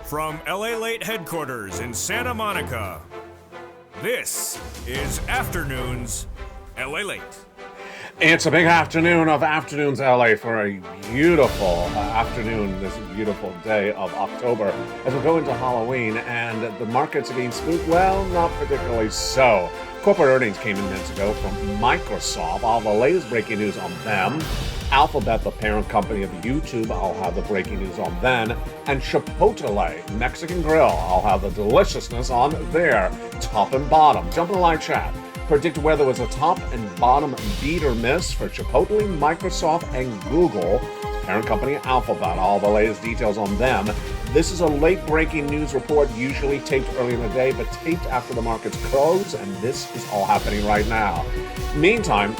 From LALATE headquarters in Santa Monica, this is Afternoons LALATE. It's a big afternoon of Afternoons LA for a beautiful afternoon, this beautiful day of October as we go into Halloween, and the markets are being spooked. Well, not particularly so. Corporate earnings came in minutes ago from Microsoft. I'll have the latest breaking news on them. Alphabet, the parent company of YouTube, I'll have the breaking news on them. And Chipotle, Mexican Grill, I'll have the deliciousness on there. Top and bottom. Jump in the live chat. Predict whether it was a top and bottom beat or miss for Chipotle, Microsoft, and Google. Parent company Alphabet. All the latest details on them. This is a late breaking news report, usually taped early in the day, but taped after the markets close, and this is all happening right now. Meantime,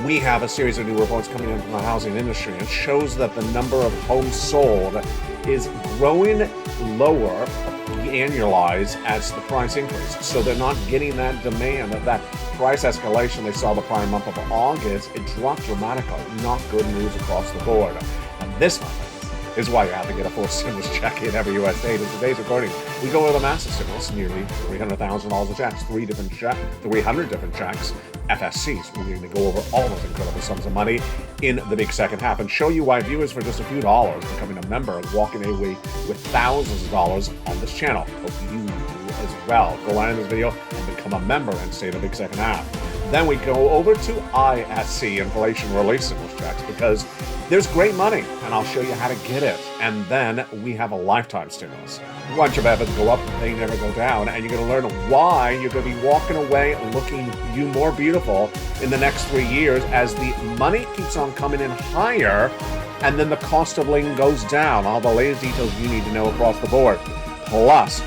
we have a series of new reports coming in from the housing industry. It shows that the number of homes sold is growing lower annualized as the price increase. So they're not getting that demand, that price escalation they saw the prior month of August. It dropped dramatically. Not good news across the board. And this, my friends, is why you have to get a full stimulus check in every U.S. state. In today's recording, we go over the massive stimulus, nearly $300,000 of checks, 300 different checks, FSCs. We're going to go over all those incredible sums of money in the big second half and show you why viewers for just a few dollars becoming a member and walking away with thousands of dollars on this channel. Hope you do as well. Go on in this video and become a member and stay in the big second half. Then we go over to ISC, inflation relief stimulus checks, because there's great money, and I'll show you how to get it. And then we have a lifetime stimulus. Once your benefits go up, they never go down, and you're going to learn why you're going to be walking away looking you more beautiful in the next 3 years as the money keeps on coming in higher, and then the cost of living goes down. All the latest details you need to know across the board. Plus,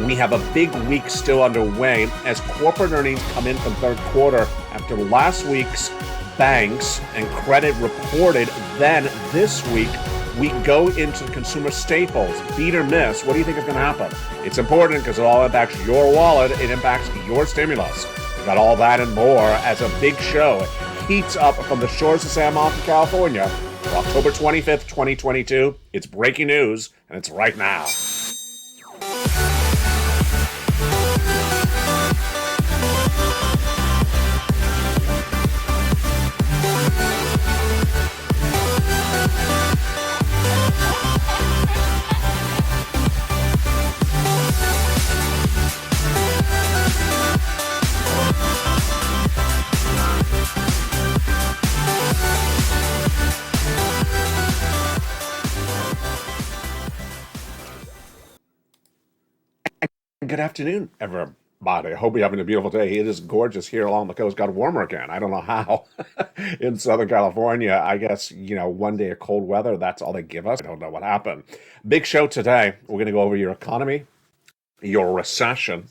we have a big week still underway as corporate earnings come in from third quarter after last week's banks and credit reported. Then this week, we go into consumer staples, beat or miss. What do you think is going to happen? It's important because it all impacts your wallet. It impacts your stimulus. We got all that and more as a big show heats up from the shores of San Marcos, California for October 25th, 2022. It's breaking news, and it's right now. Good afternoon, everybody. I hope you're having a beautiful day. It is gorgeous here along the coast. Got warmer again. I don't know how. In Southern California, I guess, one day of cold weather, that's all they give us. I don't know what happened. Big show today. We're going to go over your economy, your recession,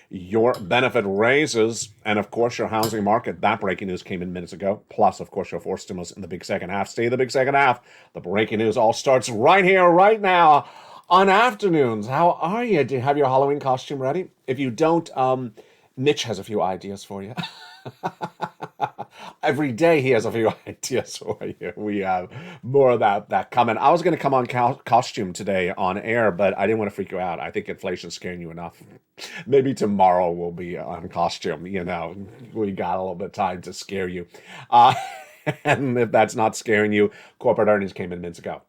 your benefit raises, and of course, your housing market. That breaking news came in minutes ago. Plus, of course, your forced stimulus in the big second half. Stay in the big second half. The breaking news all starts right here, right now. On Afternoons, how are you? Do you have your Halloween costume ready? If you don't, Mitch has a few ideas for you. Every day he has a few ideas for you. We have more of that coming. I was going to come on costume today on air, but I didn't want to freak you out. I think inflation's scaring you enough. Maybe tomorrow we'll be on costume. We got a little bit of time to scare you. And if that's not scaring you, corporate earnings came in minutes ago.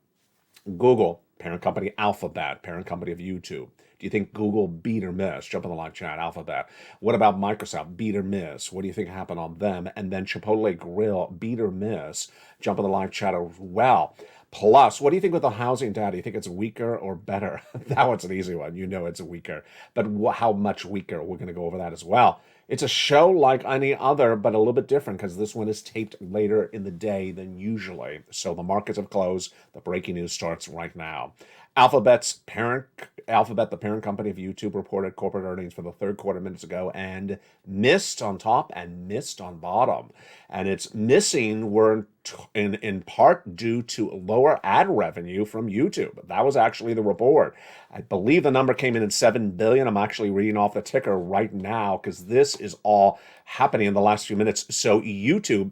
Google, parent company Alphabet, parent company of YouTube. Do you think Google beat or miss? Jump in the live chat, Alphabet. What about Microsoft, beat or miss? What do you think happened on them? And then Chipotle Grill, beat or miss? Jump in the live chat as well. Plus, what do you think with the housing data? Do you think it's weaker or better? That one's an easy one. It's weaker. But how much weaker? We're going to go over that as well. It's a show like any other, but a little bit different because this one is taped later in the day than usually. So the markets have closed. The breaking news starts right now. Alphabet, the parent company of YouTube, reported corporate earnings for the third quarter minutes ago and missed on top and missed on bottom. And its missing were in part due to lower ad revenue from YouTube. That was actually the report. I believe the number came in at $7 billion. I'm actually reading off the ticker right now because this is all happening in the last few minutes. So YouTube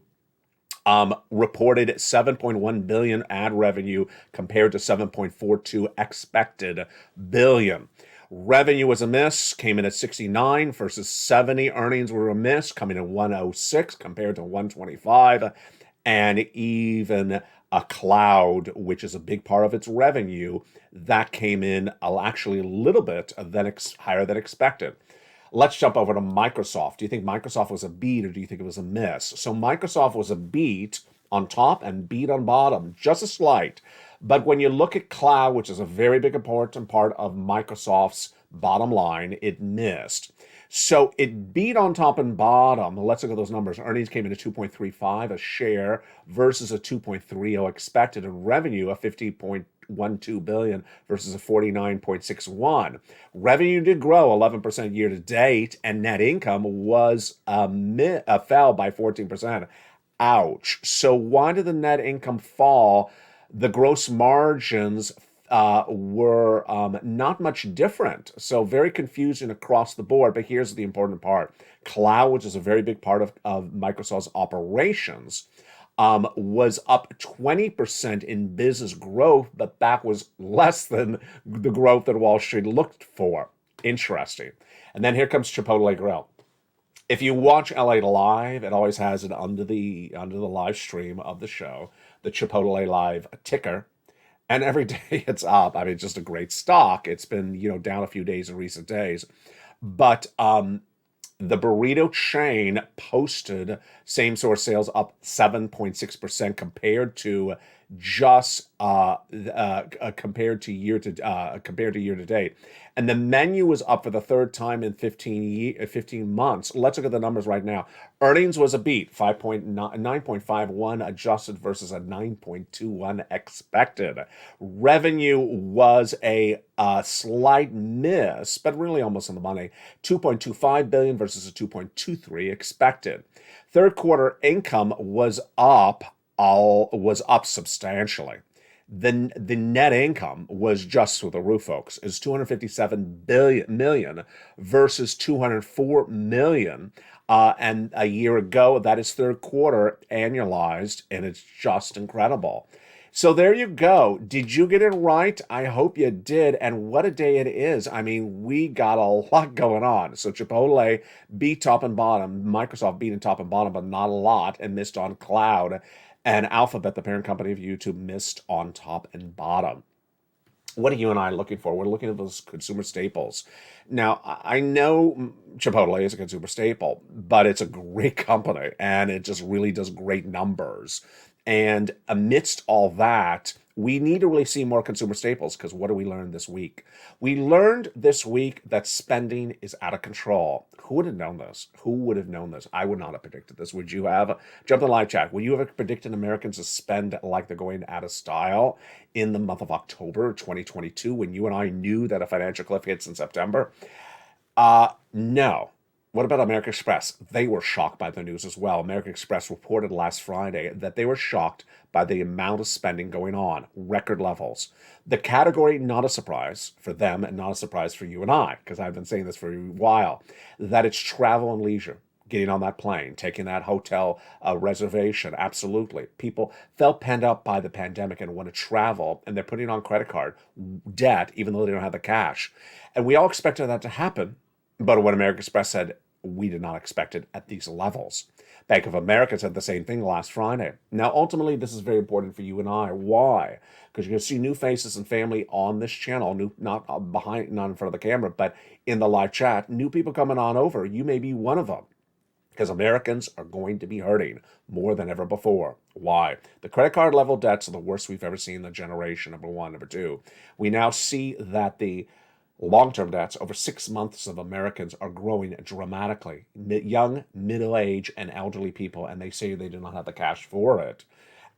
reported 7.1 billion ad revenue compared to 7.42 expected billion. Revenue was a miss, came in at 69 versus 70. Earnings were a miss, coming in 106 compared to 125. And even a cloud, which is a big part of its revenue, that came in actually a little bit higher than expected. Let's jump over to Microsoft. Do you think Microsoft was a beat or do you think it was a miss? So Microsoft was a beat on top and beat on bottom, just a slight. But when you look at cloud, which is a very big important part of Microsoft's bottom line, it missed. So it beat on top and bottom. Let's look at those numbers. Earnings came in at 2.35 a share versus a 2.30 expected, and revenue of 50.12 billion versus a 49.61. Revenue did grow 11% year to date, and net income was fell by 14%. Ouch. So why did the net income fall? The gross margins were not much different. So very confusing across the board. But here's the important part. Cloud, which is a very big part of Microsoft's operations, was up 20% in business growth, but that was less than the growth that Wall Street looked for. Interesting. And then here comes Chipotle Grill. If you watch LA Live, it always has it under the live stream of the show, the Chipotle Live ticker. And every day it's up. I mean, it's just a great stock. It's been, down a few days in recent days. But the burrito chain posted same-store sales up 7.6% compared to just compared to year to date. And the menu was up for the third time in 15 months. Let's look at the numbers right now. Earnings was a beat, 9.51 adjusted versus a 9.21 expected. Revenue was a slight miss, but really almost on the money. 2.25 billion versus a 2.23 expected. Third quarter income was up substantially. The net income was just through the roof, folks. It's 257 million versus 204 million. And a year ago, that is third quarter annualized, and it's just incredible. So there you go. Did you get it right? I hope you did. And what a day it is. I mean, we got a lot going on. So Chipotle beat top and bottom. Microsoft beat in top and bottom, but not a lot, and missed on cloud. And Alphabet, the parent company of YouTube, missed on top and bottom. What are you and I looking for? We're looking at those consumer staples. Now, I know Chipotle is a consumer staple, but it's a great company, and it just really does great numbers. And amidst all that, we need to really see more consumer staples, because what do we learn this week? We learned this week that spending is out of control. Who would have known this? Who would have known this? I would not have predicted this. Would you have? Jump in the live chat. Would you have predicted Americans to spend like they're going out of style in the month of October 2022 when you and I knew that a financial cliff hits in September? No. What about American Express? They were shocked by the news as well. American Express reported last Friday that they were shocked by the amount of spending going on, record levels. The category, not a surprise for them and not a surprise for you and I, because I've been saying this for a while, that it's travel and leisure. Getting on that plane, taking that hotel reservation, absolutely. People felt penned up by the pandemic and want to travel, and they're putting on credit card debt, even though they don't have the cash. And we all expected that to happen, but when American Express said, we did not expect it at these levels. Bank of America said the same thing last Friday. Now, ultimately, this is very important for you and I. Why? Because you're going to see new faces and family on this channel, not in front of the camera, but in the live chat, new people coming on over. You may be one of them, because Americans are going to be hurting more than ever before. Why? The credit card level debts are the worst we've ever seen in the generation, number one. Number two, we now see that the long-term debts, over 6 months of Americans, are growing dramatically. Young, middle-aged, and elderly people, and they say they do not have the cash for it.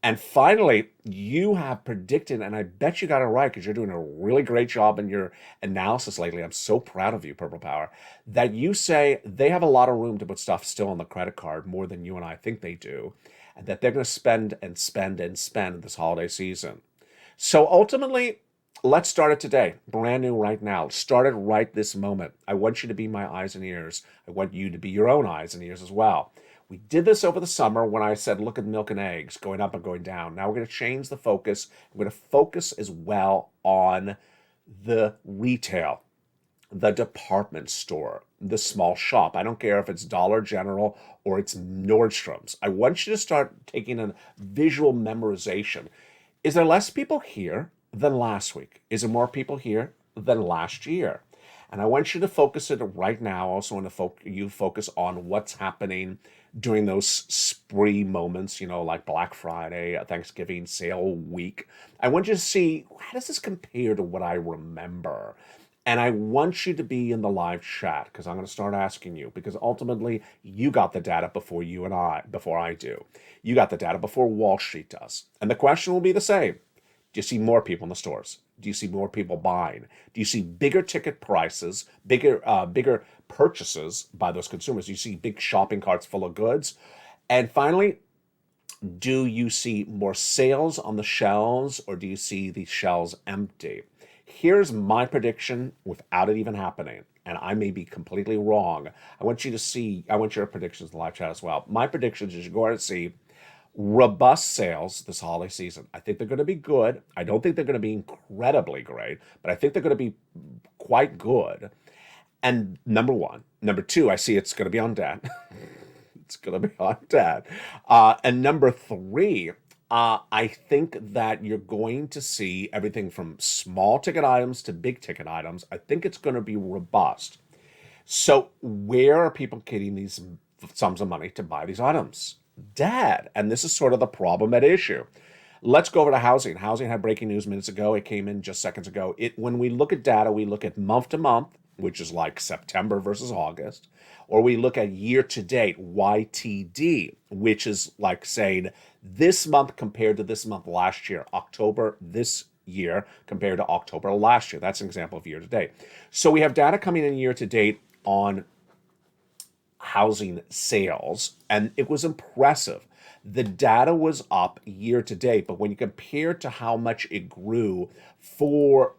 And finally, you have predicted, and I bet you got it right because you're doing a really great job in your analysis lately. I'm so proud of you, Purple Power, that you say they have a lot of room to put stuff still on the credit card, more than you and I think they do, and that they're going to spend and spend and spend this holiday season. So ultimately, let's start it today, brand new right now. Start it right this moment. I want you to be my eyes and ears. I want you to be your own eyes and ears as well. We did this over the summer when I said, look at milk and eggs going up and going down. Now we're going to change the focus. We're going to focus as well on the retail, the department store, the small shop. I don't care if it's Dollar General or it's Nordstrom's. I want you to start taking a visual memorization. Is there less people here than last week? Is there more people here than last year? And I want you to focus it right now. I also want to focus on what's happening during those spree moments, like Black Friday, Thanksgiving, sale week. I want you to see, how does this compare to what I remember? And I want you to be in the live chat because I'm going to start asking you, because ultimately you got the data before I do. You got the data before Wall Street does. And the question will be the same. Do you see more people in the stores? Do you see more people buying? Do you see bigger ticket prices, bigger purchases by those consumers? Do you see big shopping carts full of goods? And finally, do you see more sales on the shelves, or do you see the shelves empty? Here's my prediction without it even happening, and I may be completely wrong. I want your predictions in the live chat as well. My predictions is you're going to see robust sales this holiday season. I think they're going to be good. I don't think they're going to be incredibly great, but I think they're going to be quite good. And number one. Number two, I see it's going to be on debt. It's going to be on debt. And number three, I think that you're going to see everything from small ticket items to big ticket items. I think it's going to be robust. So where are people getting these sums of money to buy these items? Debt. And this is sort of the problem at issue. Let's go over to housing. Housing had breaking news minutes ago. It came in just seconds ago. When we look at data, we look at month to month, which is like September versus August, or we look at year to date, YTD, which is like saying this month compared to this month last year, October this year compared to October last year. That's an example of year to date. So we have data coming in year to date on housing sales, and it was impressive. The data was up year to date, but when you compare to how much it grew for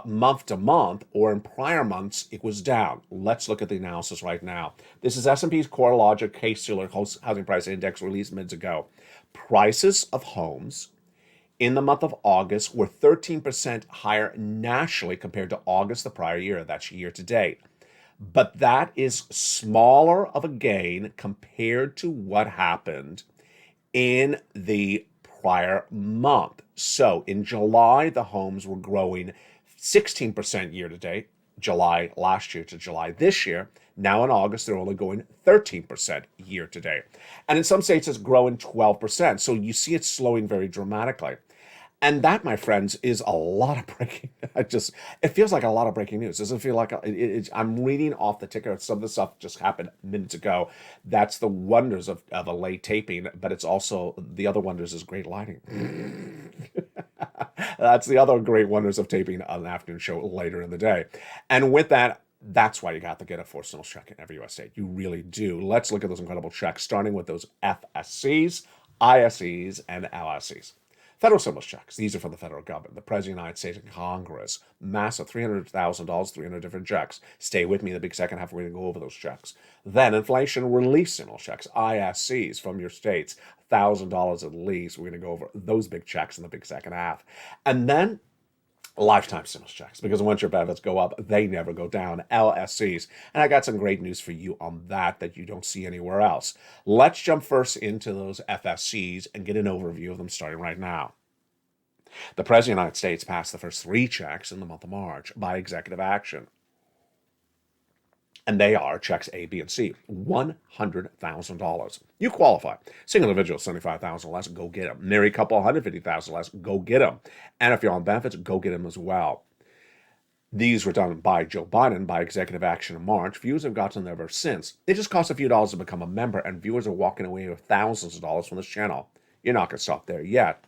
month to month or in prior months, it was down. Let's look at the analysis right now. This is S&P's CoreLogic Case-Shiller Housing Price Index released minutes ago. Prices of homes in the month of August were 13% higher nationally compared to August the prior year. That's year to date. But that is smaller of a gain compared to what happened in the prior month. So in July, the homes were growing 16% year to date, July last year to July this year. Now in August, they're only going 13% year to date. And in some states, it's growing 12%. So you see it slowing very dramatically. And that, my friends, is a lot of breaking. It feels like a lot of breaking news. Doesn't feel like I'm reading off the ticker. Some of the stuff just happened minutes ago. That's the wonders of a late taping, but it's also the other wonders is great lighting. That's the other great wonders of taping an afternoon show later in the day. And with that, that's why you got to get a forced stimulus check in every U.S. state. You really do. Let's look at those incredible checks, starting with those FSCs, ISEs, and LSEs. Federal stimulus checks. These are from the federal government, the President of the United States and Congress. Massive, $300,000, 300 different checks. Stay with me in the big second half. We're going to go over those checks. Then inflation relief stimulus checks, ISCs from your states, $1,000 at least. We're going to go over those big checks in the big second half. And then lifetime stimulus checks, because once your benefits go up, they never go down, LSCs. And I got some great news for you on that you don't see anywhere else. Let's jump first into those FSCs and get an overview of them starting right now. The President of the United States passed the first 3 checks in the month of March by executive action. And they are checks A, B, and C, $100,000. You qualify. Single individual, $75,000 less, go get them. Married couple, $150,000 less, go get them. And if you're on benefits, go get them as well. These were done by Joe Biden by executive action in March. Viewers have gotten them ever since. It just costs a few dollars to become a member, and viewers are walking away with thousands of dollars from this channel. You're not going to stop there yet,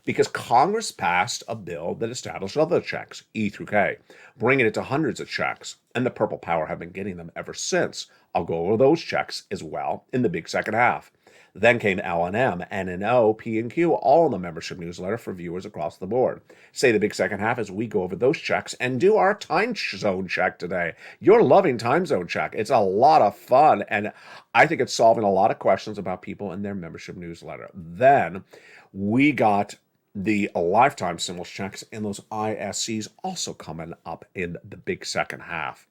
because Congress passed a bill that established other checks, E through K, bringing it to hundreds of checks, and the Purple Power have been getting them ever since. I'll go over those checks as well in the big second half. Then came L&M, N&O, P&Q, all in the membership newsletter for viewers across the board. Say the big second half as we go over those checks and do our time zone check today. You're loving time zone check. It's a lot of fun, and I think it's solving a lot of questions about people in their membership newsletter. Then we got the lifetime stimulus checks and those ISCs also coming up in the big second half.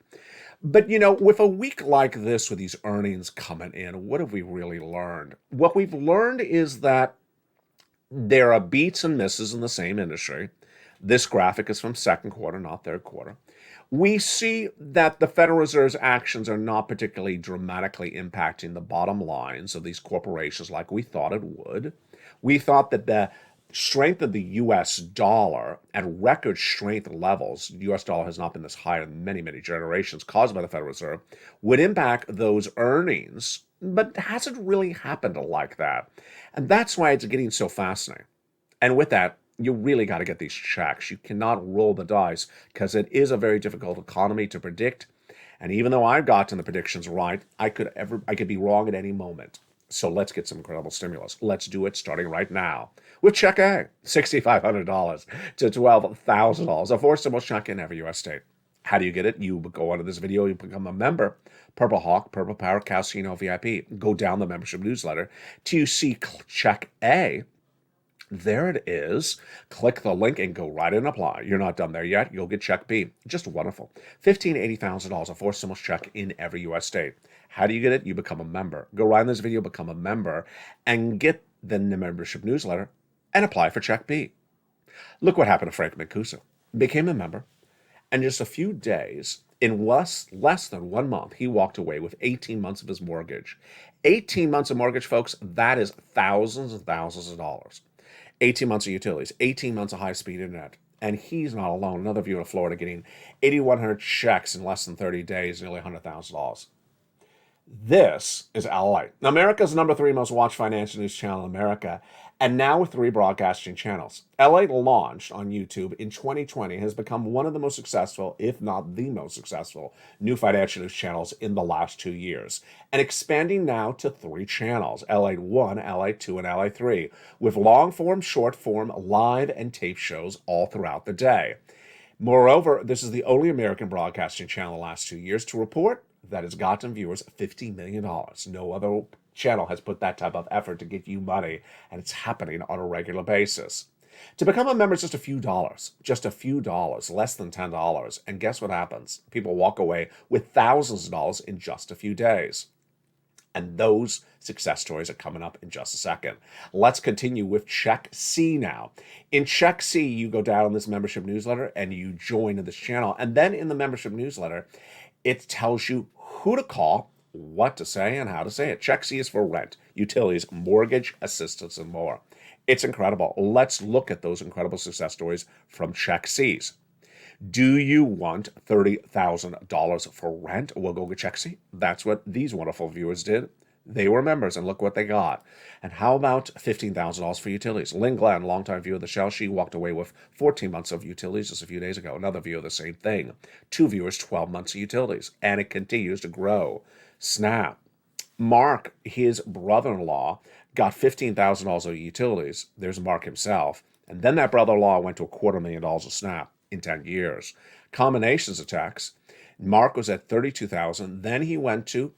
But, with a week like this, with these earnings coming in, what have we really learned? What we've learned is that there are beats and misses in the same industry. This graphic is from second quarter, not third quarter. We see that the Federal Reserve's actions are not particularly dramatically impacting the bottom lines of these corporations like we thought it would. We thought that the strength of the U.S. dollar at record strength levels, the U.S. dollar has not been this high in many, many generations, caused by the Federal Reserve, would impact those earnings, but it hasn't really happened like that. And that's why it's getting so fascinating. And with that, you really got to get these checks. You cannot roll the dice because it is a very difficult economy to predict. And even though I've gotten the predictions right, I could be wrong at any moment. So let's get some incredible stimulus. Let's do it starting right now with Check A, $6,500 to $12,000, a forced stimulus check in every U.S. state. How do you get it? You go onto this video, you become a member. Purple Hawk, Purple Power, Casino VIP. Go down the membership newsletter till you see Check A. There it is. Click the link and go right in and apply. You're not done there yet. You'll get Check B. Just wonderful. $15,000 to $80,000, a forced stimulus check in every U.S. state. How do you get it? You become a member. Go right in this video, become a member, and get the membership newsletter and apply for Check B. Look what happened to Frank Mancuso. Became a member, and just a few days, in less than 1 month, he walked away with 18 months of his mortgage. 18 months of mortgage, folks, that is thousands and thousands of dollars. 18 months of utilities, 18 months of high-speed internet. And he's not alone. Another viewer in Florida getting 8,100 checks in less than 30 days, nearly $100,000. This is LALATE, America's #3 most watched financial news channel in America, and now with 3 broadcasting channels. LALATE launched on YouTube in 2020 has become one of the most successful, if not the most successful, new financial news channels in the last 2 years, and expanding now to 3 channels, LALATE 1, LALATE 2, and LALATE 3, with long-form, short-form, live, and tape shows all throughout the day. Moreover, this is the only American broadcasting channel in the last 2 years to report that has gotten viewers $50 million. No other channel has put that type of effort to get you money, and it's happening on a regular basis. To become a member is just a few dollars, less than $10. And guess what happens? People walk away with thousands of dollars in just a few days. And those success stories are coming up in just a second. Let's continue with Check C now. In Check C, you go down on this membership newsletter and you join this channel. And then in the membership newsletter, it tells you who to call, what to say, and how to say it. Check C is for rent, utilities, mortgage, assistance, and more. It's incredible. Let's look at those incredible success stories from Check C's. Do you want $30,000 for rent? We'll go get Check C. That's what these wonderful viewers did. They were members, and look what they got. And how about $15,000 for utilities? Lynn Glenn, longtime viewer of the show, she walked away with 14 months of utilities just a few days ago. Another viewer, the same thing. 2 viewers, 12 months of utilities. And it continues to grow. Snap. Mark, his brother-in-law, got $15,000 of utilities. There's Mark himself. And then that brother-in-law went to $250,000 of Snap in 10 years. Combinations of tax. Mark was at $32,000. Then he went to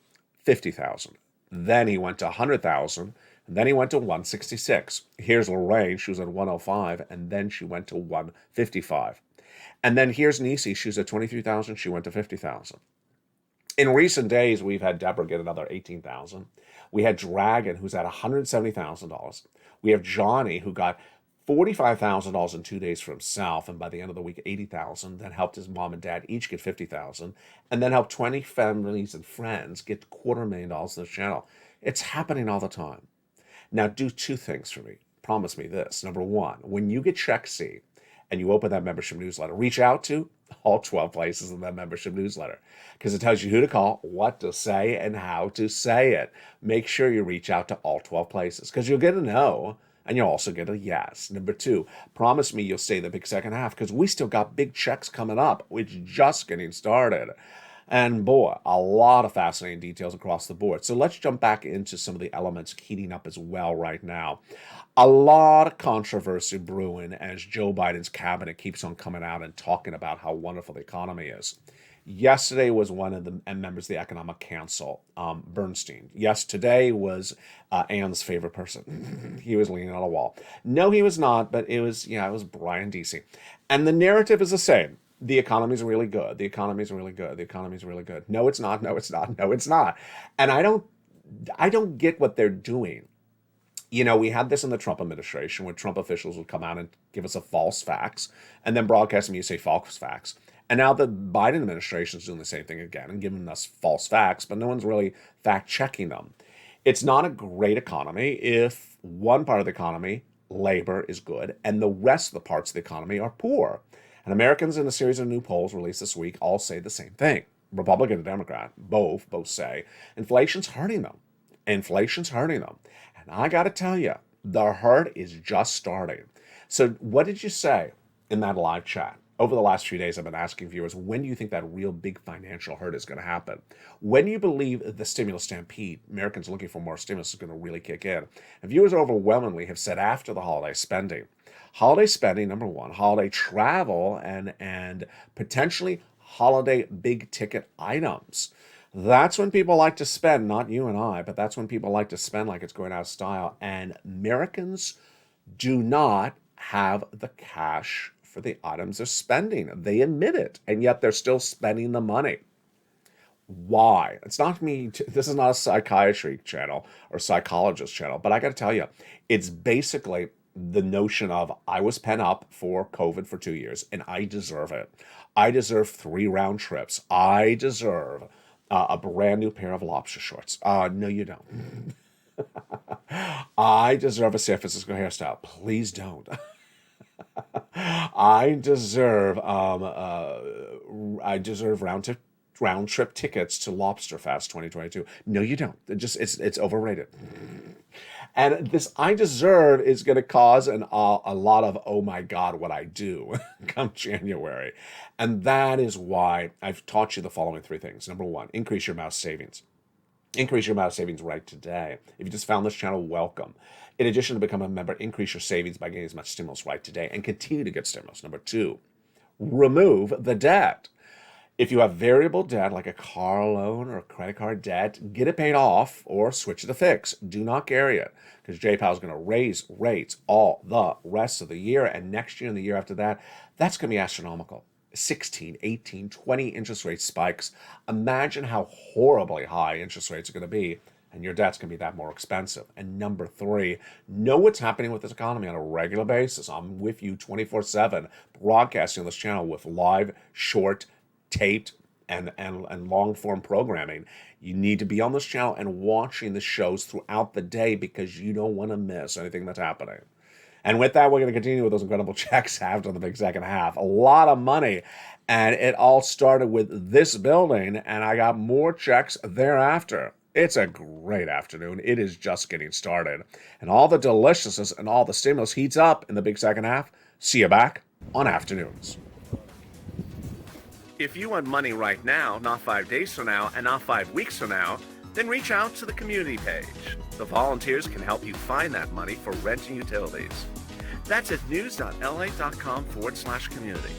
$50,000. Then he went to $100,000, and then he went to $166,000. Here's Lorraine, she was at $105,000, and then she went to $155,000. And then here's Nisi, she was at $23,000, she went to $50,000. In recent days, we've had Deborah get another $18,000. We had Dragon, who's at $170,000. We have Johnny, who got $45,000 in 2 days for himself, and by the end of the week, $80,000. Then helped his mom and dad each get $50,000, and then helped 20 families and friends get $250,000 in this channel. It's happening all the time. Now, do 2 things for me. Promise me this. Number 1, when you get Check C and you open that membership newsletter, reach out to all 12 places in that membership newsletter because it tells you who to call, what to say, and how to say it. Make sure you reach out to all 12 places because you'll get a no. And you'll also get a yes. Number 2, promise me you'll stay the big second half because we still got big checks coming up. We're just getting started. And boy, a lot of fascinating details across the board. So let's jump back into some of the elements heating up as well right now. A lot of controversy brewing as Joe Biden's cabinet keeps on coming out and talking about how wonderful the economy is. Yesterday was one of the members of the Economic Council, Bernstein. Yes, today was Ann's favorite person. He was leaning on a wall. No, he was not, but it was Brian Deasy. And the narrative is the same. The economy's really good. The economy's really good. The economy's really good. No, it's not. No, it's not. No, it's not. And I don't get what they're doing. We had this in the Trump administration where Trump officials would come out and give us a false facts and then broadcast them, you say false facts. And now the Biden administration is doing the same thing again and giving us false facts, but no one's really fact checking them. It's not a great economy if one part of the economy, labor, is good and the rest of the parts of the economy are poor. And Americans in a series of new polls released this week all say the same thing. Republican and Democrat both say inflation's hurting them. Inflation's hurting them. And I got to tell you, the hurt is just starting. So what did you say in that live chat? Over the last few days, I've been asking viewers, when do you think that real big financial hurt is going to happen? When do you believe the stimulus stampede, Americans looking for more stimulus, is going to really kick in? And viewers overwhelmingly have said after the holiday spending. Holiday spending, number one, holiday travel, and potentially holiday big ticket items. That's when people like to spend, not you and I, but that's when people like to spend like it's going out of style. And Americans do not have the cash for the items they're spending. They admit it, and yet they're still spending the money. Why? It's not me. This is not a psychiatry channel or psychologist channel, but I got to tell you, it's basically the notion of I was pent up for COVID for 2 years, and I deserve it. I deserve 3 round trips. I deserve a brand new pair of lobster shorts. No, you don't. I deserve a San Francisco hairstyle. Please don't. I deserve round trip tickets to Lobster Fest 2022. No, you don't. It's overrated. And this I deserve is going to cause a lot of, oh my God, what I do come January. And that is why I've taught you the following 3 things. Number 1, increase your mouse savings. Increase your mouse savings right today. If you just found this channel, welcome. In addition to becoming a member, increase your savings by getting as much stimulus right today and continue to get stimulus. Number 2, remove the debt. If you have variable debt like a car loan or a credit card debt, get it paid off or switch to fixed. Do not carry it because J-Powell is going to raise rates all the rest of the year. And next year and the year after that, that's going to be astronomical. 16, 18, 20 interest rate spikes. Imagine how horribly high interest rates are going to be, and your debt's going to be that more expensive. And number 3, know what's happening with this economy on a regular basis. I'm with you 24/7, broadcasting on this channel with live, short, taped, and long-form programming. You need to be on this channel and watching the shows throughout the day because you don't want to miss anything that's happening. And with that, we're going to continue with those incredible checks after the big second half. A lot of money. And it all started with this building, and I got more checks thereafter. It's a great afternoon. It is just getting started. And all the deliciousness and all the stimulus heats up in the big second half. See you back on Afternoons. If you want money right now, not 5 days from now, and not 5 weeks from now, then reach out to the community page. The volunteers can help you find that money for rent and utilities. That's at news.la.com/community.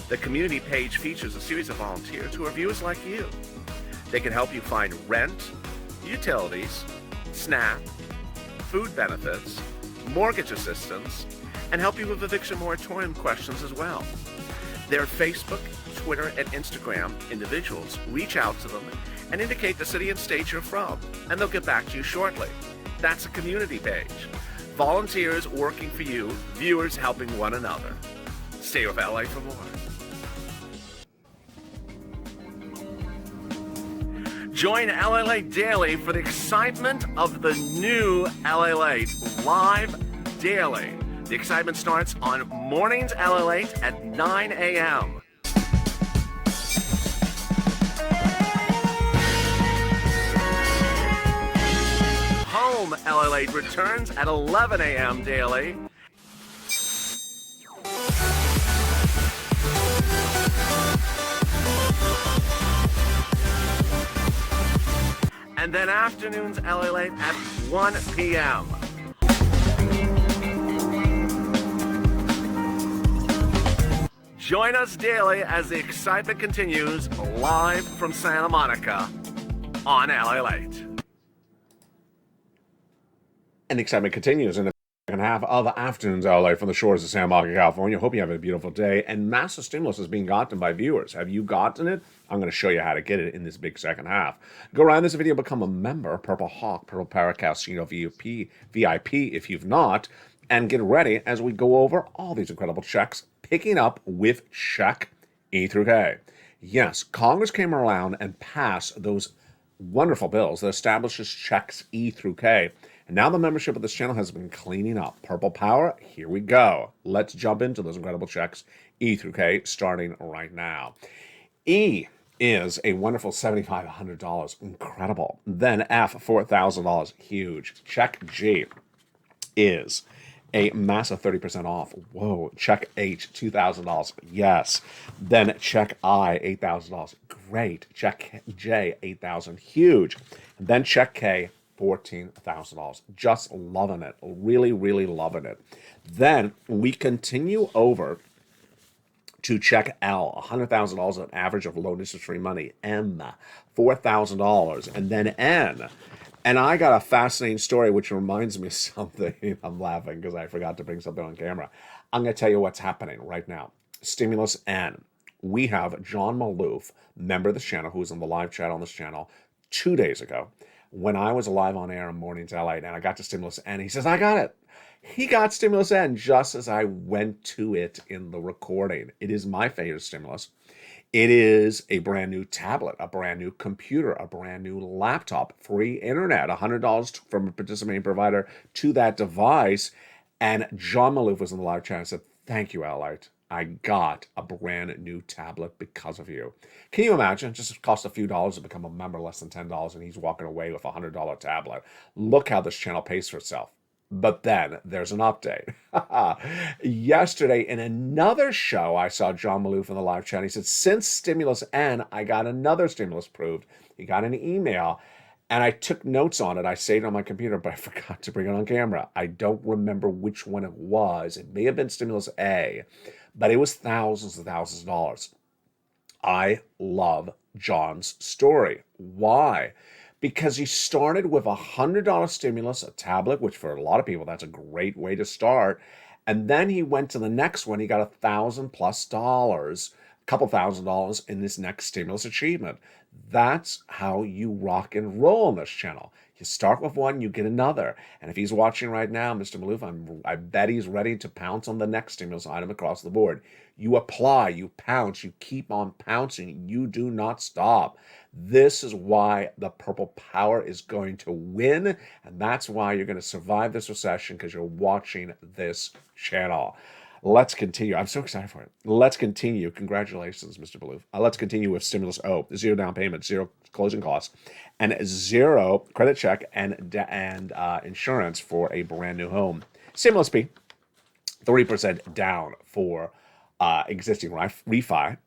The community page features a series of volunteers who are viewers like you. They can help you find rent, utilities, SNAP, food benefits, mortgage assistance, and help you with eviction moratorium questions as well. Their Facebook, Twitter, and Instagram individuals reach out to them and indicate the city and state you're from, and they'll get back to you shortly. That's a community page. Volunteers working for you, viewers helping one another. Stay with LA for more. Join LALATE Daily for the excitement of the new LALATE live daily. The excitement starts on mornings LALATE at 9 a.m. Home LALATE returns at 11 a.m. daily. and then afternoons LA Late at 1 p.m. Join us daily as the excitement continues live from Santa Monica on LA Late. And the excitement continues in the second half of Afternoons LA from the shores of Santa Monica, California. Hope you have a beautiful day. And massive stimulus is being gotten by viewers. Have you gotten it? I'm going to show you how to get it in this big second half. Go around this video, become a member, Purple Hawk, Purple Paracast, VIP if you've not, and get ready as we go over all these incredible checks, picking up with check E through K. Yes, Congress came around and passed those wonderful bills that establishes checks E through K. And now the membership of this channel has been cleaning up. Purple Power, here we go. Let's jump into those incredible checks E through K starting right now. E is a wonderful $7,500, incredible. Then F, $4,000, huge. Check G is a massive 30% off. Whoa. Check H, $2,000. Yes. Then check I, $8,000. Great. Check J, $8,000. Huge. And then check K, $14,000. Just loving it. Really, really loving it. Then we continue over to check L, $100,000 an average of low interest-free money. M, $4,000. And then N. And I got a fascinating story, which reminds me of something. I'm laughing because I forgot to bring something on camera. I'm going to tell you what's happening right now. Stimulus N. We have John Maloof, member of this channel, who was on the live chat on this channel 2 days ago when I was live on air in Mornings LA, and I got to Stimulus N. He says, I got it. He got Stimulus N just as I went to it in the recording. It is my favorite stimulus. It is a brand new tablet, a brand new computer, a brand new laptop, free internet, $100 from a participating provider to that device. And John Maloof was in the live chat and said, thank you, LALATE. I got a brand new tablet because of you. Can you imagine? It just cost a few dollars to become a member, less than $10, and he's walking away with a $100 tablet. Look how this channel pays for itself. But then there's an update. Yesterday in another show, I saw John Maloof in the live chat. He said, since Stimulus N, I got another stimulus approved. He got an email, and I took notes on it. I saved it on my computer, but I forgot to bring it on camera. I don't remember which one it was. It may have been Stimulus A, but it was thousands and thousands of dollars. I love John's story. Why? Because he started with a $100 stimulus, a tablet, which for a lot of people, that's a great way to start. And then he went to the next one. He got $1,000+, a couple $1,000 in this next stimulus achievement. That's how you rock and roll on this channel. You start with one, you get another. And if he's watching right now, Mr. Maloof, I bet he's ready to pounce on the next stimulus item across the board. You apply, you pounce, you keep on pouncing. You do not stop. This is why the Purple Power is going to win, and that's why you're going to survive this recession, because you're watching this channel. Let's continue. I'm so excited for it. Let's continue. Congratulations, Mr. Maloof. Let's continue with Stimulus O. 0 down payment, 0 closing costs, and 0 credit check and insurance for a brand new home. Stimulus P, 30% down for existing refi.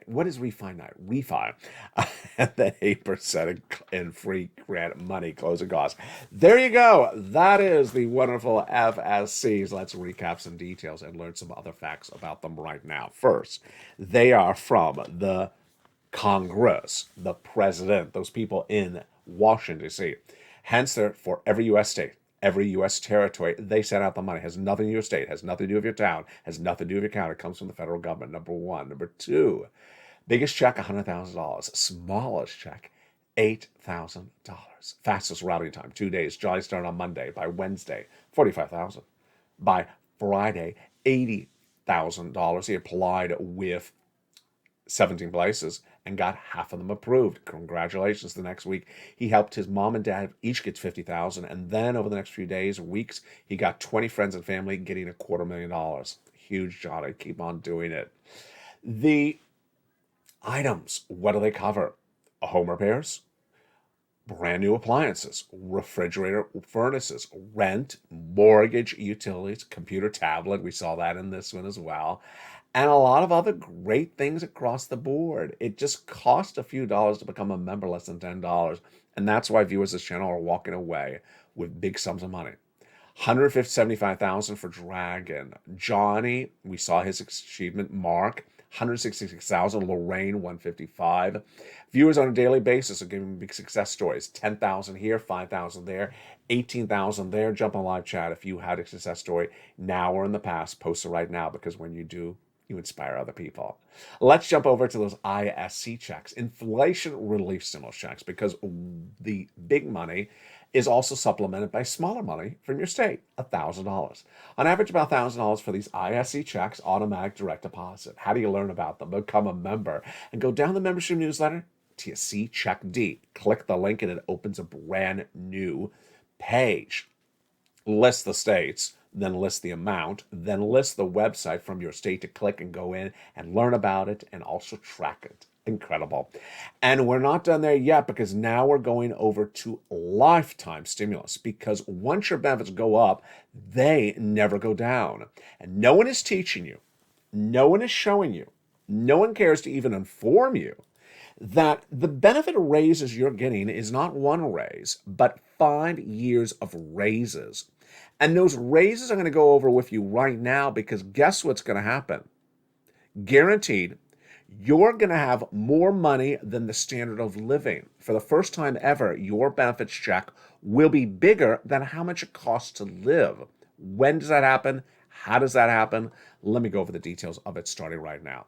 What is refi? And then 8% in free grant money closing costs. There you go. That is the wonderful FSCs. Let's recap some details and learn some other facts about them right now. First, they are from the Congress, the president, those people in Washington, D.C. Hence, they're for every U.S. state. Every U.S. territory, they send out the money. Has nothing to do with your state, has nothing to do with your town, has nothing to do with your county. It comes from the federal government, number one. Number two, biggest check, $100,000. Smallest check, $8,000. Fastest routing time, 2 days. Jolly started on Monday. By Wednesday, $45,000. By Friday, $80,000. He applied with 17 places and got half of them approved. Congratulations. The next week, he helped his mom and dad, each gets $50,000. And then over the next few days, weeks, he got 20 friends and family getting $250,000. Huge job. I keep on doing it. The items, what do they cover? Home repairs, brand new appliances, refrigerator, furnaces, rent, mortgage, utilities, computer, tablet. We saw that in this one as well. and a lot of other great things across the board. It just costs a few dollars to become a member, less than $10. And that's why viewers of this channel are walking away with big sums of money. 175,000 for Dragon. Johnny, we saw his achievement. Mark, 166,000. Lorraine, 155. Viewers on a daily basis are giving big success stories. 10,000 here, 5,000 there, 18,000 there. Jump on live chat if you had a success story now or in the past. Post it right now, because when you do, you inspire other people. Let's jump over to those ISC checks, inflation relief stimulus checks, because the big money is also supplemented by smaller money from your state, $1,000. On average, about $1,000 for these ISC checks, automatic direct deposit. How do you learn about them? Become a member and go down the membership newsletter to you see Check D. Click the link and it opens a brand new page. List the states, then list the amount, then list the website from your state to click and go in and learn about it and also track it. Incredible. And we're not done there yet, because now we're going over to lifetime stimulus, because once your benefits go up, they never go down. And no one is teaching you, no one is showing you, no one cares to even inform you that the benefit raises you're getting is not one raise, but 5 years of raises. And those raises I'm going to go over with you right now, because guess what's going to happen? Guaranteed, you're going to have more money than the standard of living. For the first time ever, your benefits check will be bigger than how much it costs to live. When does that happen? How does that happen? Let me go over the details of it starting right now.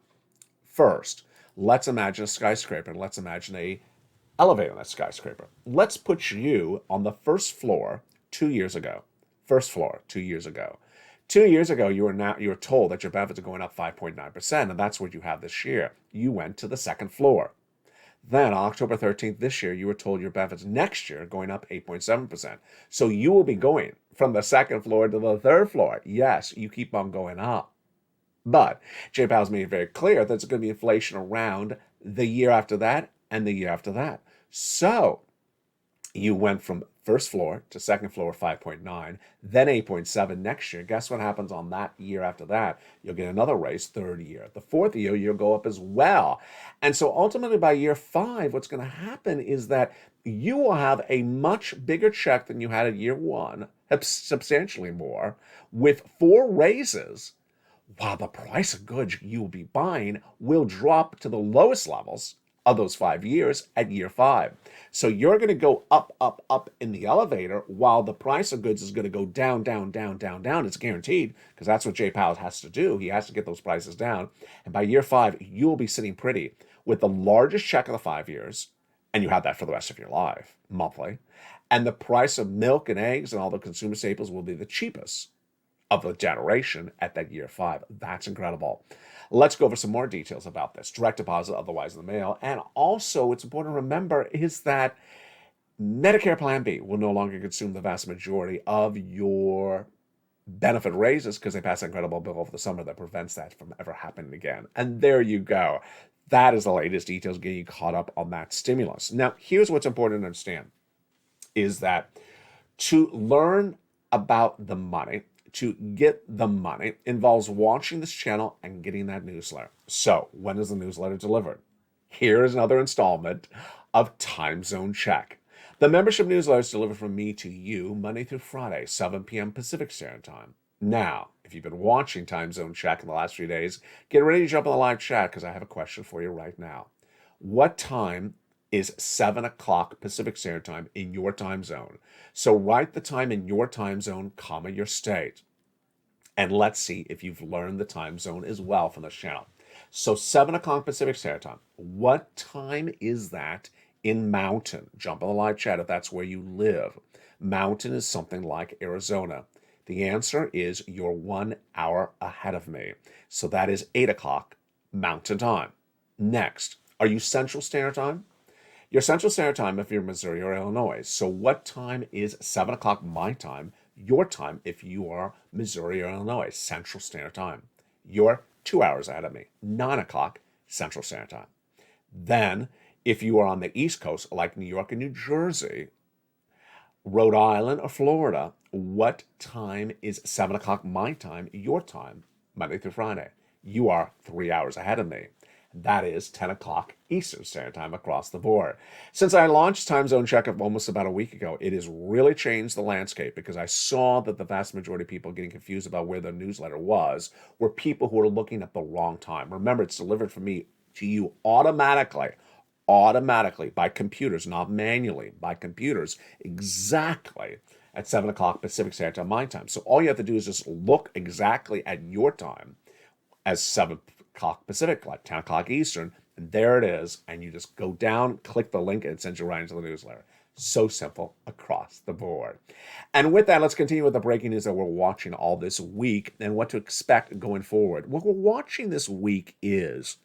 First, let's imagine a skyscraper, and let's imagine an elevator in that skyscraper. Let's put you on the first floor 2 years ago. First floor 2 years ago. 2 years ago, you were told that your benefits are going up 5.9%, and that's what you have this year. You went to the second floor. Then, on October 13th this year, you were told your benefits next year are going up 8.7%. So you will be going from the second floor to the third floor. Yes, you keep on going up. But Jay Powell's made it very clear that it's going to be inflation around the year after that and the year after that. So you went from first floor to second floor, 5.9, then 8.7 next year. Guess what happens on that year after that? You'll get another raise, third year. The fourth year, you'll go up as well. And so ultimately by year 5, what's going to happen is that you will have a much bigger check than you had at year 1, substantially more, with 4 raises, while the price of goods you will be buying will drop to the lowest levels of those 5 years at year 5. So you're going to go up, up, up in the elevator, while the price of goods is going to go down, down, down, down, down. It's guaranteed, because that's what Jay Powell has to do. He has to get those prices down. And by year 5, you'll be sitting pretty with the largest check of the 5 years, and you have that for the rest of your life, monthly. And the price of milk and eggs and all the consumer staples will be the cheapest of the generation at that year 5. That's incredible. Let's go over some more details about this. Direct deposit, otherwise in the mail. And also, it's important to remember is that Medicare Plan B will no longer consume the vast majority of your benefit raises, because they passed an incredible bill over the summer that prevents that from ever happening again. And there you go. That is the latest details getting you caught up on that stimulus. Now, here's what's important to understand is that to learn about the money, to get the money, involves watching this channel and getting that newsletter. So when is the newsletter delivered? Here is another installment of Time Zone Check. The membership newsletter is delivered from me to you Monday through Friday, 7 p.m. Pacific Standard Time. Now, if you've been watching Time Zone Check in the last few days, get ready to jump on the live chat, because I have a question for you right now. What time is 7 o'clock Pacific Standard Time in your time zone? So write the time in your time zone, comma, your state. And let's see if you've learned the time zone as well from this channel. So 7 o'clock Pacific Standard Time. What time is that in Mountain? Jump on the live chat if that's where you live. Mountain is something like Arizona. The answer is you're 1 hour ahead of me. So that is 8 o'clock Mountain Time. Next, are you Central Standard Time? You're Central Standard Time if you're Missouri or Illinois. So what time is 7 o'clock my time? Your time if you are Missouri or Illinois, Central Standard Time. You're 2 hours ahead of me, 9 o'clock Central Standard Time. Then, if you are on the East Coast, like New York and New Jersey, Rhode Island or Florida, what time is 7 o'clock my time, your time, Monday through Friday? You are 3 hours ahead of me. That is 10 o'clock Eastern Standard Time across the board. Since I launched Time Zone Checkup almost about a week ago, it has really changed the landscape because I saw that the vast majority of people getting confused about where the newsletter was were people who are looking at the wrong time. Remember, it's delivered from me to you automatically by computers, not manually, by computers, exactly at 7 o'clock Pacific Standard Time, my time. So all you have to do is just look exactly at your time as 7 o'clock Pacific, like 10 o'clock Eastern, and there it is. And you just go down, click the link, and it sends you right into the newsletter. So simple across the board. And with that, let's continue with the breaking news that we're watching all this week and what to expect going forward. What we're watching this week is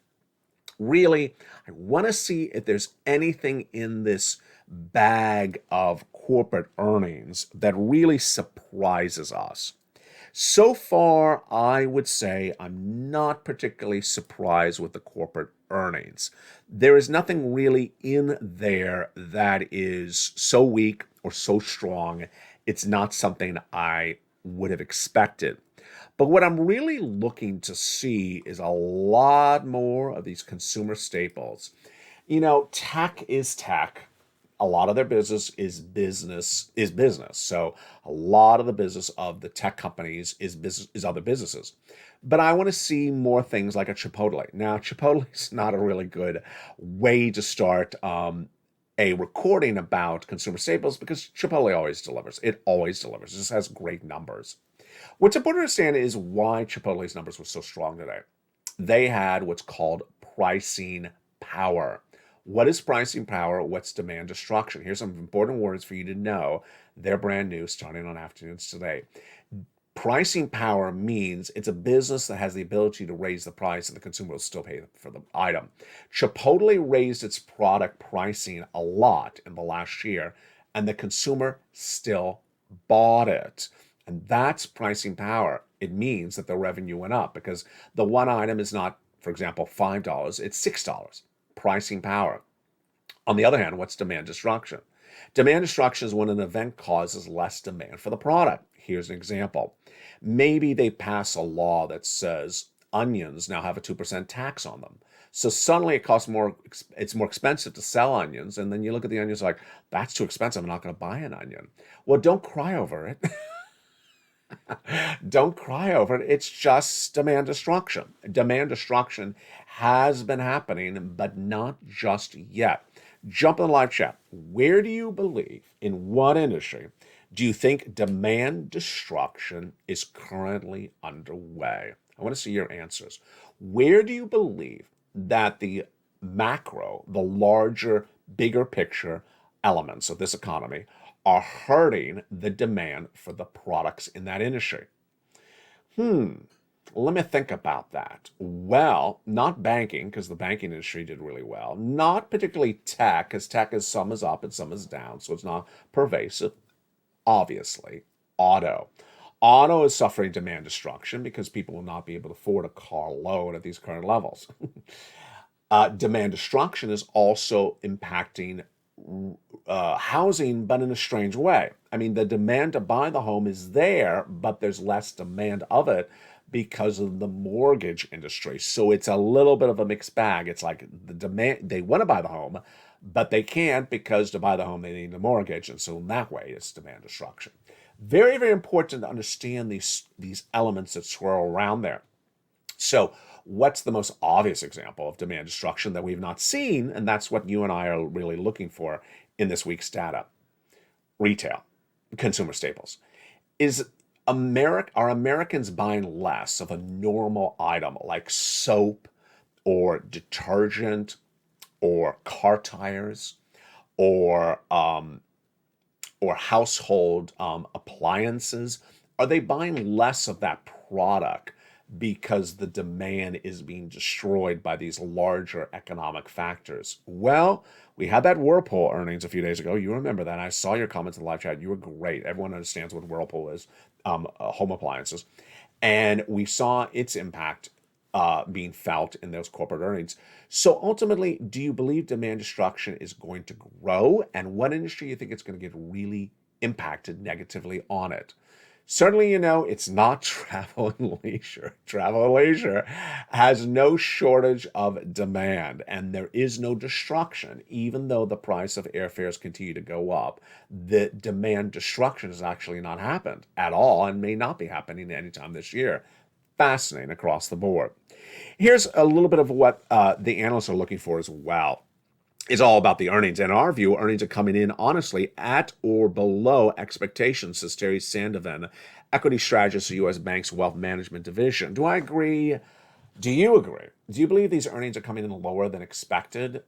really, I want to see if there's anything in this bag of corporate earnings that really surprises us. So far, I would say I'm not particularly surprised with the corporate earnings. There is nothing really in there that is so weak or so strong. It's not something I would have expected. But what I'm really looking to see is a lot more of these consumer staples. Tech is tech. A lot of their business is business. So a lot of the business of the tech companies is other businesses. But I want to see more things like a Chipotle. Now, Chipotle is not a really good way to start a recording about consumer staples because Chipotle always delivers. It always delivers. It just has great numbers. What's important to understand is why Chipotle's numbers were so strong today. They had what's called pricing power. What is pricing power? What's demand destruction? Here's some important words for you to know. They're brand new, starting on afternoons today. Pricing power means it's a business that has the ability to raise the price and the consumer will still pay for the item. Chipotle raised its product pricing a lot in the last year, and the consumer still bought it. And that's pricing power. It means that the revenue went up because the one item is not, for example, $5, it's $6. Pricing power. On the other hand, what's demand destruction? Demand destruction is when an event causes less demand for the product. Here's an example. Maybe they pass a law that says onions now have a 2% tax on them. So suddenly it's more expensive to sell onions. And then you look at the onions like, that's too expensive. I'm not going to buy an onion. Well, don't cry over it. Don't cry over it. It's just demand destruction. Demand destruction has been happening, but not just yet. Jump in the live chat. Where do you believe, in what industry, do you think demand destruction is currently underway? I want to see your answers. Where do you believe that the macro, the larger, bigger picture elements of this economy are hurting the demand for the products in that industry? Let me think about that. Well, not banking, because the banking industry did really well. Not particularly tech, because tech is some is up and some is down, so it's not pervasive. Obviously, auto. Auto is suffering demand destruction because people will not be able to afford a car loan at these current levels. Demand destruction is also impacting housing, but in a strange way. I mean, the demand to buy the home is there, but there's less demand of it because of the mortgage industry. So it's a little bit of a mixed bag. It's like the demand, they want to buy the home, but they can't because to buy the home, they need the mortgage. And so in that way, it's demand destruction. Very, very important to understand these elements that swirl around there. So what's the most obvious example of demand destruction that we've not seen? And that's what you and I are really looking for in this week's data. Retail, consumer staples. Are Americans buying less of a normal item like soap or detergent or car tires or household appliances? Are they buying less of that product because the demand is being destroyed by these larger economic factors? Well, we had that Whirlpool earnings a few days ago. You remember that. I saw your comments in the live chat. You were great. Everyone understands what Whirlpool is, home appliances. And we saw its impact being felt in those corporate earnings. So ultimately, do you believe demand destruction is going to grow? And what industry do you think it's going to get really impacted negatively on it? Certainly, it's not travel and leisure. Travel and leisure has no shortage of demand, and there is no destruction. Even though the price of airfares continue to go up, the demand destruction has actually not happened at all and may not be happening anytime this year. Fascinating across the board. Here's a little bit of what the analysts are looking for as well. It's all about the earnings. In our view, earnings are coming in honestly at or below expectations, says Terry Sandovan, equity strategist for U.S. Bank's Wealth Management Division. Do I agree? Do you agree? Do you believe these earnings are coming in lower than expected?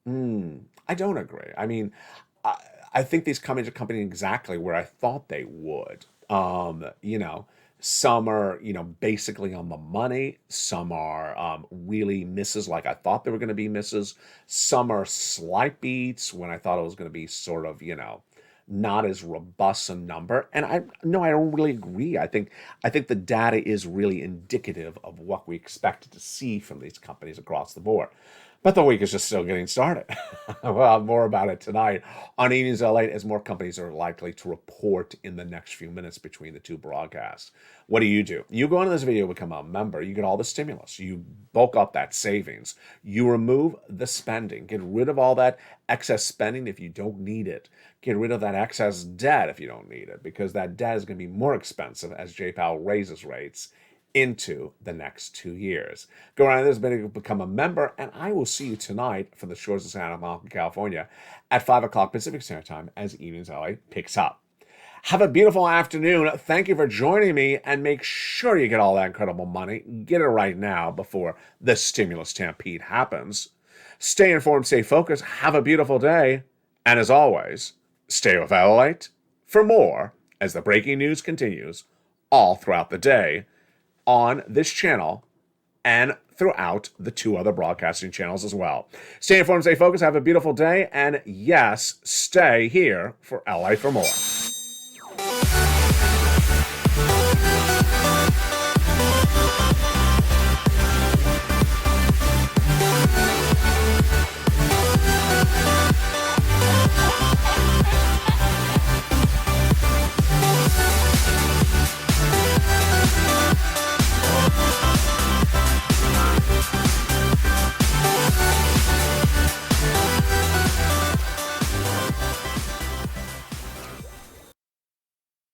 I don't agree. I mean, I think these companies are coming in exactly where I thought they would. Some are, basically on the money. Some are really misses like I thought they were going to be misses. Some are slight beats when I thought it was going to be sort of, not as robust a number. And I don't really agree. I think the data is really indicative of what we expected to see from these companies across the board. But the week is just still getting started. Well, more about it tonight on E! News LA as more companies are likely to report in the next few minutes between the two broadcasts. What do? You go into this video, become a member, you get all the stimulus, you bulk up that savings, you remove the spending, get rid of all that excess spending if you don't need it, get rid of that excess debt if you don't need it, because that debt is going to be more expensive as Jay Powell raises rates into the next 2 years. Go around this video, become a member, and I will see you tonight from the shores of Santa Monica, California at 5 o'clock Pacific Standard Time as E! News LA picks up. Have a beautiful afternoon. Thank you for joining me, and make sure you get all that incredible money. Get it right now before the stimulus stampede happens. Stay informed, stay focused, have a beautiful day, and as always, stay with LALATE for more as the breaking news continues all throughout the day on this channel and throughout the two other broadcasting channels as well. Stay informed, stay focused, have a beautiful day, and yes, stay here for LA for more.